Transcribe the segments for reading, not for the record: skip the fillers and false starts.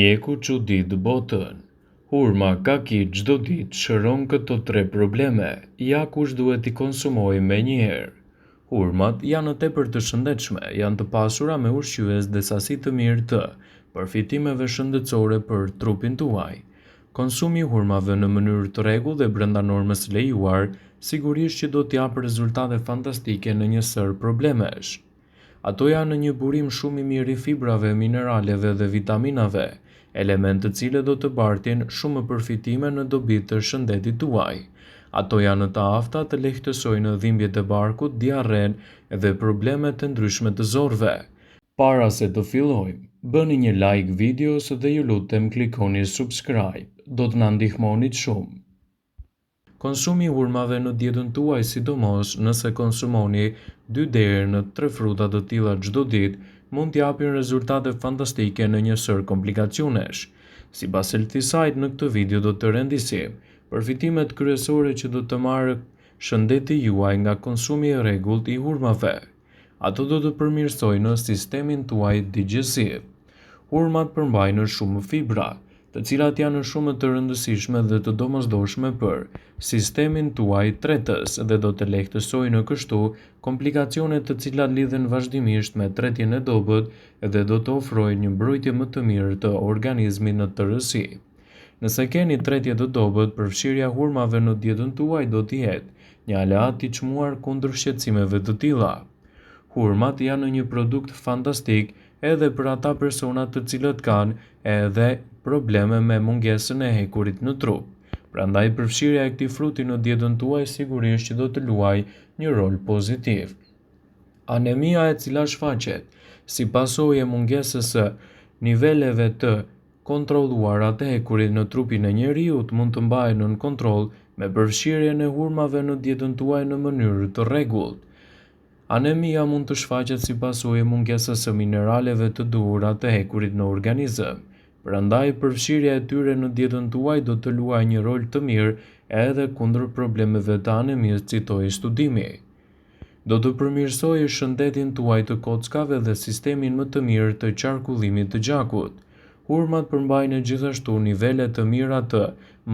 Mjeku çudit botën. Hurma kaki çdo ditë shëron këto 3 probleme, ja kush duhet t'i konsumojë menjëherë. Hurmat janë tepër të shëndetshme, janë të pasura me ushqyes dhe sasi të mirë të përfitimeve shëndetësore për trupin tuaj. Konsumi i hurmave në mënyrë të rregullt dhe brenda normës së lejuar, sigurisht që do t'japë rezultate fantastike në një sër problemesh. Ato janë në një burim shumë i mirë i fibrave, mineraleve dhe vitaminave, element të cilët do të bartin shumë përfitime në dobit të shëndetit tuaj. Ato janë të afta të lehtësojnë dhimbjet e barkut, diarren dhe problemet të ndryshme të zorve. Para se të fillojmë, bëni një like videos dhe ju lutem klikoni subscribe, do të na ndihmonit shumë. Konsumi i hurmave në dietën tuaj, sidomos nëse konsumoni 2 deri në 3 fruta të tilla çdo ditë, mund t'japin rezultate fantastike në një sër komplikacionesh. Sipas Healthyside, në këtë video do të rendisim përfitimet kryesore që do të marrë shëndeti juaj nga konsumi i rregullt i hurmave. Ato do të përmirësojnë sistemin tuaj digjesiv. Hurmat përmbajnë shumë fibra, të cilat janë shumë të rëndësishme dhe të domosdoshme për sistemin tuaj tretës dhe do të lehtësojnë kështu komplikacionet të cilat lidhen vazhdimisht me tretjen e dobët dhe do të ofrojnë një mbrojtje më të mirë të organizmit në tërësi. Nëse keni tretje të dobët, përfshirja e hurmave në dietën tuaj do të jetë një aleat i çmuar kundër shqetësimeve të tilla. Hurmat janë një produkt fantastik edhe për ata persona të cilët kanë edhe probleme me mungesën e hekurit në trup. Prandaj përfshirja e këtij fruti në dietën tuaj sigurisht që do të luajë një rol pozitiv. Anemia, e cila shfaqet si pasojë e mungesës së niveleve të kontrolluara të hekurit në trupin e njeriut, mund të mbahen nën kontroll me përfshirjen e hurmave në dietën tuaj në mënyrë të rregullt. Anemia mund të shfaqet si pasojë e mungesës së mineraleve të duhura të hekurit në organizëm. Prandaj përfshirja e tyre në dietën tuaj do të luajë një rol të mirë edhe kundër problemeve të anemisë, citoi studimi. Do të përmirësojë shëndetin tuaj të kockave dhe sistemin më të mirë të qarkullimit të gjakut. Hurmat përmbajnë gjithashtu nivele të mira të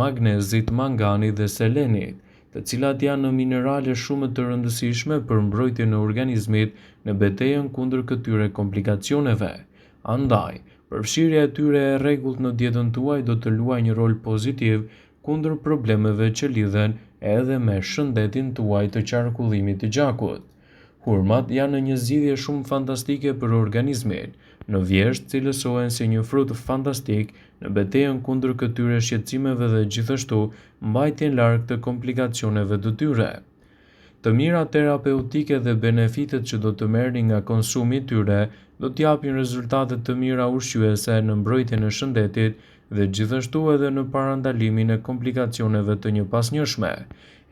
magnezit, manganit dhe selenit, të cilat janë minerale shumë të rëndësishme për mbrojtjen e organizmit në betejën kundër këtyre komplikacioneve. Andaj, përfshirja e tyre e rregullt në dietën tuaj do të luajë një rol pozitiv kundër problemeve që lidhen edhe me shëndetin tuaj të qarkullimit të gjakut. Hurmat janë një zgjidhje shumë fantastike për organizmin. Në vjesht cilësohen si një frut fantastik në betejën kundër këtyre shqetësimeve dhe gjithashtu mbajtjen larg të komplikacioneve të tyre. Të mirat terapeutike dhe benefitet që do të merrni nga konsumi i tyre do t'japin rezultate të mira ushqyese në mbrojtjen e shëndetit dhe gjithashtu edhe në parandalimin e komplikacioneve të njëpasnjëshme.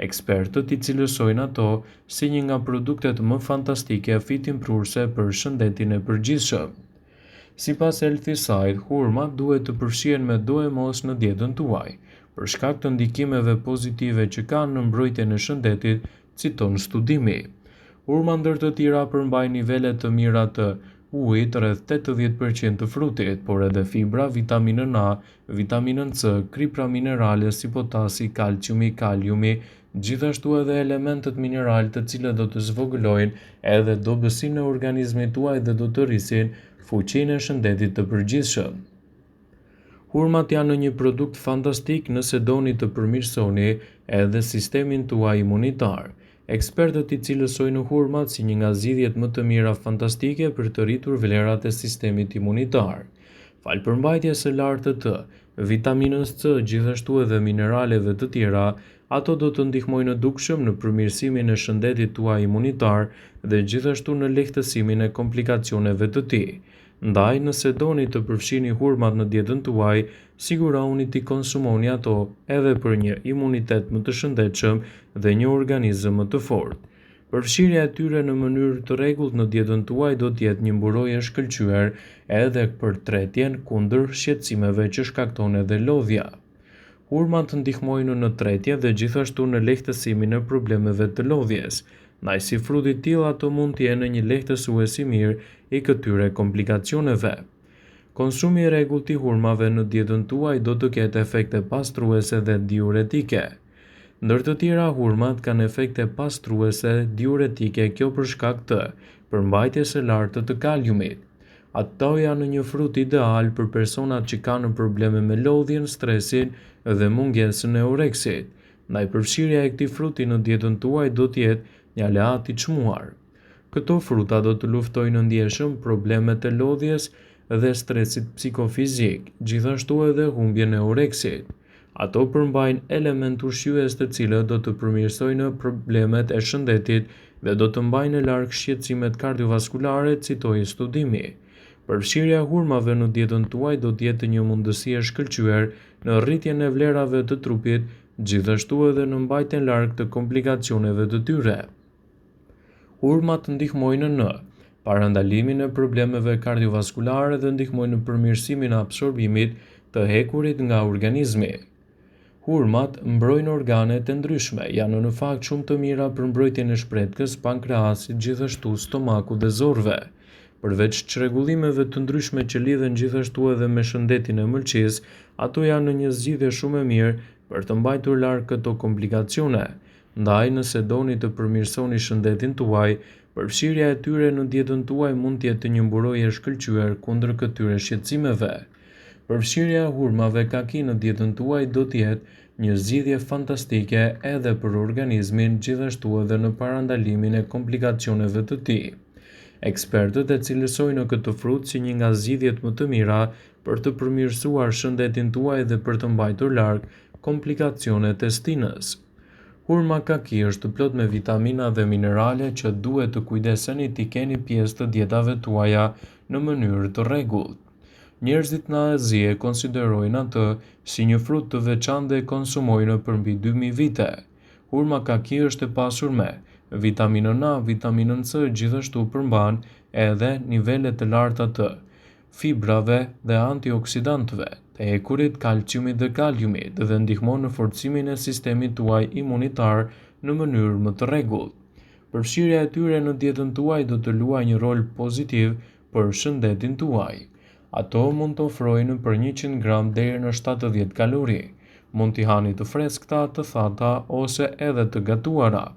Ekspertët i cilësojnë ato si një nga produktet më fantastike fitimprurse për shëndetin e përgjithshëm. Sipas Healthyside, hurmat duhet të përfshihen me do e mos në dietën tuaj, për shkak të ndikimeve pozitive që kanë në mbrojtjen e shëndetit, citon studimi. Hurma ndër të tjera përmbajnë nivele të mira të ujit, rreth 80% të frutit, por edhe fibra, vitaminën A, vitaminën C, kripra minerale si potasi, kalciumi, kaliumi, gjithashtu edhe elementet mineral të cilët do të zvogëlojnë edhe dobësinë e organizmit tuaj dhe do të rrisin fuqinë e shëndetit të përgjithshëm. Hurmat janë një produkt fantastik nëse doni të përmirësoni edhe sistemin tuaj imunitar. Ekspertët i cilësojnë hurmat si një nga zgjidhjet më të mira fantastike për të rritur vlerat e sistemit imunitar. Falë përmbajtjes së lartë të vitaminës C, gjithashtu edhe mineraleve të tjera, ato do të ndihmojnë dukshëm në përmirësimin e shëndetit tuaj imunitar dhe gjithashtu në lehtësimin e komplikacioneve të tij. Ndaj, nëse doni të përfshini hurmat në dietën tuaj, siguroni t'i konsumoni ato edhe për një imunitet më të shëndetshëm dhe një organizëm më të fortë. Përfshirja e tyre në mënyrë të rregullt në dietën tuaj do të jetë një mburojë e shkëlqyer edhe për tretjen kundër shqetësimeve që shkakton edhe lodhja. Hurmat ndihmojnë në tretje dhe gjithashtu në lehtësimin e problemeve të lodhjes. Ndaj si fruti i tillë ato mund të jenë një lehtësues i mirë i këtyre komplikacioneve. Konsumi i rregullt i hurmave në dietën tuaj do të ketë efekte pastruese dhe diuretike. Ndër të tjera, hurmat kanë efekte pastruese diuretike, kjo për shkak të përmbajtjes së lartë të kaliumit. Ato janë një frut ideal për personat që kanë probleme me lodhjen, stresin dhe mungesën e oreksit. Ndaj përfshirja e këtij fruti në dietën tuaj do të jetë një aleat i çmuar. Këto fruta do të luftojnë ndjeshëm problemet e lodhjes dhe stresit psikofizik, gjithashtu edhe humbjen e oreksit. Ato përmbajnë element ushqyes të cilët do të përmirësojnë problemet e shëndetit dhe do të mbajnë larg shqetësimet kardiovaskulare, citoi studimi. Përfshirja e hurmave në dietën tuaj do të jetë një mundësi e shkëlqyer në rritjen e vlerave të trupit, gjithashtu edhe në mbajtjen larg të komplikacioneve të tyre. Hurmat ndihmojnë në parandalimin e problemeve kardiovaskulare dhe ndihmojnë në përmirësimin e absorbimit të hekurit nga organizmi. Hurmat mbrojnë organet e ndryshme, janë në fakt shumë të mira për mbrojtjen e shpretkës, pankreasit, gjithashtu stomakut dhe zorëve. Përveç çrregullimeve të ndryshme që lidhen gjithashtu edhe me shëndetin e mëlçisë, ato janë një zgjidhje shumë e mirë për të mbajtur larg këto komplikacione. Ndaj, nëse doni të përmirësoni shëndetin tuaj, përfshirja e tyre në dietën tuaj mund të jetë një mburojë e shkëlqyer kundër këtyre shqetësimeve. Përfshirja e hurmave kaki në dietën tuaj do të jetë një zgjidhje fantastike edhe për organizmin, gjithashtu edhe në parandalimin e komplikacioneve të tij. Ekspertët e cilësojnë këtë frut si një nga zgjidhjet më të mira për të përmirësuar shëndetin tuaj dhe për të mbajtur larg komplikacionet e stinës. Hurma kaki është plot me vitamina dhe minerale që duhet të kujdeseni t'i keni pjesë të dietave tuaja në mënyrë të rregullt. Njerëzit në Azi e konsiderojnë atë si një frut të veçantë dhe e konsumojnë për mbi 2000 vite. Hurma kaki është e pasur me vitaminën A, vitaminën C, gjithashtu përmban edhe nivele të larta të fibrave dhe antioksidantëve, të hekurit, kalciumit dhe kaliumit dhe ndihmon në forcimin e sistemit tuaj imunitar në mënyrë më të rregullt. Përfshirja e tyre në dietën tuaj do të luajë një rol pozitiv për shëndetin tuaj. Ato mund të ofrojnë për 100 gram deri në 70 kalori. Mund t'i hani të freskëta, të thata ose edhe të gatuara.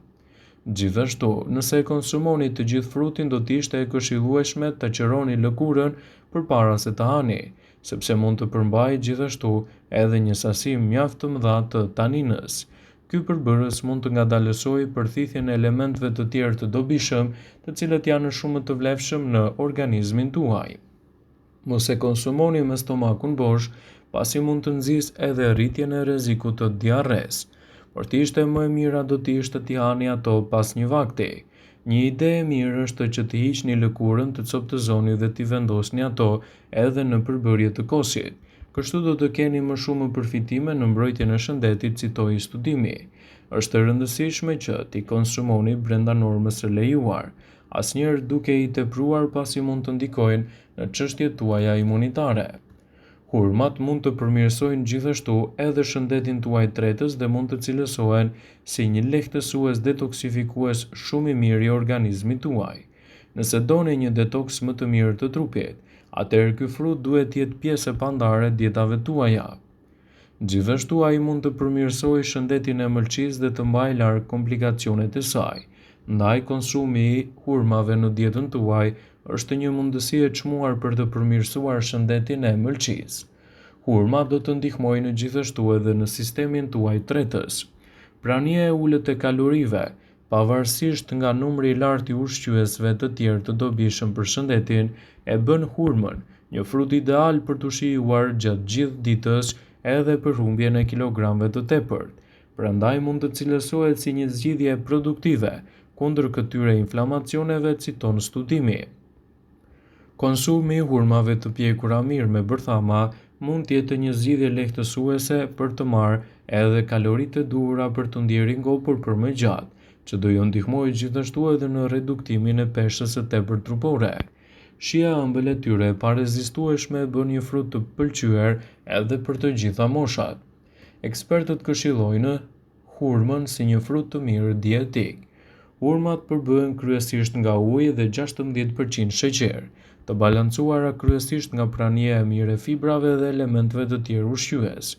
Gjithashtu, nëse e konsumoni të gjithë frutin, do t'ishte e këshillueshme të qëroni lëkurën përpara se të hani, sepse mund të përmbajë gjithashtu edhe një sasi mjaft të mëdha të taninës. Ky përbërës mund të ngadalësojë përthithjen e elementëve të tjerë të dobishëm, të cilët janë shumë të vlefshëm në organizmin tuaj. Mos e konsumoni me stomakun bosh, pasi mund të nxjisë edhe rritjen e rrezikut të diarres. Por të ishte më e mira do të ishte t'i hani ato pas një vakti. Një ide e mirë është që t'i hiqni lëkurën, të coptëzoni dhe t'i vendosni ato edhe në përbërje të kosit. Kështu do të keni më shumë përfitime në mbrojtjen e shëndetit, citoi studimi. Është e rëndësishme që t'i konsumoni brenda normës së lejuar, asnjëherë duke i tepruar pasi mund të ndikojnë në çështjet tuaja imunitare. Hurmat mund të përmirësojnë gjithashtu edhe shëndetin tuaj tretës dhe mund të cilësohen si një lehtësues detoksifikues shumë i mirë i organizmit tuaj. Nëse doni një detoks më të mirë të trupit, atëherë ky frut duhet të jetë pjesë e pandare e dietave tuaja. Gjithashtu ai mund të përmirësojë shëndetin e mëlçisë dhe të mbajë larg komplikacionet e saj. Ndaj, konsumi i hurmave në dietën tuaj është një mundësi e çmuar për të përmirësuar shëndetin e mëlçisë. Hurmat do të ndihmojnë gjithashtu edhe në sistemin tuaj tretës. Prania e ulët e kalorive, pavarësisht nga numri i lartë i ushqyesve të tjerë të dobishëm për shëndetin, e bën hurmën një frut ideal për të shijuar gjatë gjithë ditës edhe për humbjen e kilogramëve të tepërt. Prandaj mund të cilësohet si një zgjidhje produktive kundër këtyre inflamacioneve, citon studimi. Konsumi i hurmave të pjekura mirë me bërthama mund të jetë një zgjidhje lehtësuese për të marrë edhe kaloritë e duhura për të ndjerë ngopur për më gjatë, që do ju ndihmojë gjithashtu edhe në reduktimin e peshës së tepërt trupore. Shija e ëmbël e tyre e parezistueshme e bën një frut të pëlqyer edhe për të gjitha moshat. Ekspertët këshillojnë hurmën si një frut të mirë dietik. Hurmat përbëhen kryesisht nga uji dhe 16% sheqer. të balancuara kryesisht nga prania e mirë e fibrave dhe elementeve të tjerë ushqyes.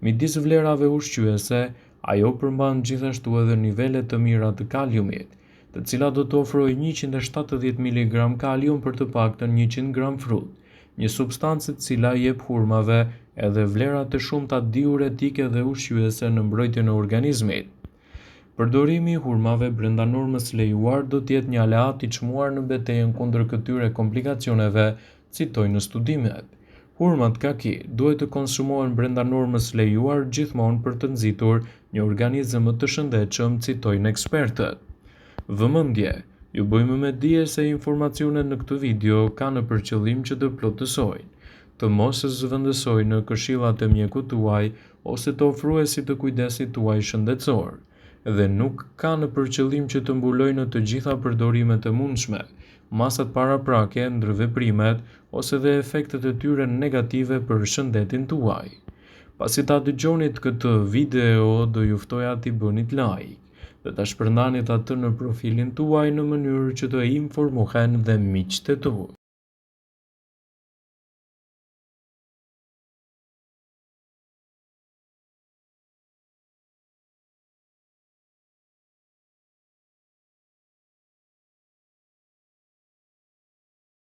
Midis vlerave ushqyese, ajo përmban gjithashtu edhe nivele të mira të kaliumit, të cilat do të ofrojë 170 mg kalium për të paktën 100 gram frut, një substancë e cila jep hurmave edhe vlera të shumta diuretike dhe ushqyese në mbrojtjen e organizmit. Përdorimi i hurmave brenda normës lejuar do të jetë një aleat i çmuar në betejën kundër këtyre komplikacioneve, citojnë studimet. Hurmat kaki duhet të konsumohen brenda normës lejuar gjithmonë për të nxitur një organizëm më të shëndetshëm, citojnë ekspertët. Vëmendje, ju bëjmë me dije se informacionet në këtë video kanë për qëllim që të plotësojnë, të mos zëvendësojnë në këshillat e mjekut tuaj ose të ofruesit të kujdesit tuaj shëndetësor, dhe nuk kanë për qëllim që të mbulojnë në të gjitha përdorimet e mundshme, masat paraprake, ndërveprimet ose dhe efektet e tyre negative për shëndetin tuaj. Pasi ta dëgjonit këtë video, do ju ftoja t'i bënit like dhe ta shpërndanit atë në profilin tuaj në mënyrë që të informohen dhe miqtë e tu.